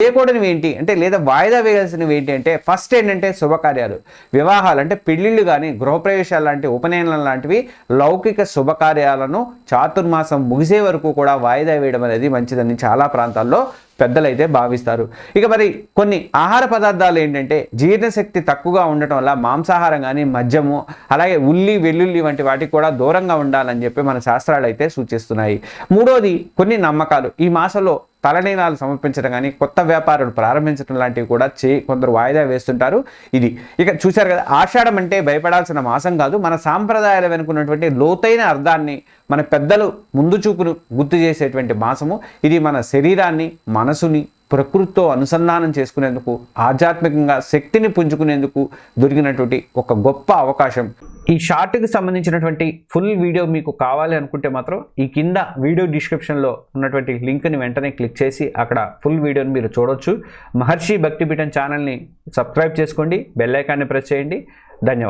చేయకూడనివి ఏంటి అంటే లేదా వాయిదా వేయాల్సినవి ఏంటి అంటే ఫస్ట్ ఏంటంటే శుభకార్యాలు, వివాహాలు అంటే పెళ్ళిళ్ళు కానీ గృహప్రవేశాలు లాంటి ఉపనయనం లాంటివి లౌకిక శుభకార్యాలను చాతుర్మాసం ముగిసే వరకు కూడా వాయిదా వేయడం అనేది మంచిదని చాలా ప్రాంతాల్లో పెద్దలైతే భావిస్తారు. ఇక మరి కొన్ని ఆహార పదార్థాలు ఏంటంటే జీర్ణశక్తి తక్కువగా ఉండటం వల్ల మాంసాహారం కానీ మద్యము అలాగే ఉల్లి వెల్లుల్లి వంటి వాటికి కూడా దూరంగా ఉండాలని చెప్పి మన శాస్త్రాలు అయితే సూచిస్తున్నాయి. మూడోది కొన్ని నమ్మకాలు. ఈ మాసంలో తలనీలాలు సమర్పించడం కానీ కొత్త వ్యాపారాలు ప్రారంభించడం లాంటివి కూడా కొందరు వాయిదా వేస్తుంటారు. ఇది ఇక చూశారు కదా, ఆషాఢం అంటే భయపడాల్సిన మాసం కాదు, మన సాంప్రదాయాలు వెనుకున్నటువంటి లోతైన అర్థాన్ని మన పెద్దలు ముందు చూపును గుర్తు చేసేటువంటి మాసము. ఇది మన శరీరాన్ని మనసుని ప్రకృతితో అనుసంధానం చేసుకునేందుకు ఆధ్యాత్మికంగా శక్తిని పుంజుకునేందుకు దొరికినటువంటి ఒక గొప్ప అవకాశం. ఈ షార్ట్కి సంబంధించినటువంటి ఫుల్ వీడియో మీకు కావాలి అనుకుంటే మాత్రం ఈ కింద వీడియో డిస్క్రిప్షన్లో ఉన్నటువంటి లింక్ని వెంటనే క్లిక్ చేసి అక్కడ ఫుల్ వీడియోని మీరు చూడొచ్చు. మహర్షి భక్తిపీఠం ఛానల్ని సబ్స్క్రైబ్ చేసుకోండి, బెల్ ఐకాన్ని ప్రెస్ చేయండి. ధన్యవాదాలు.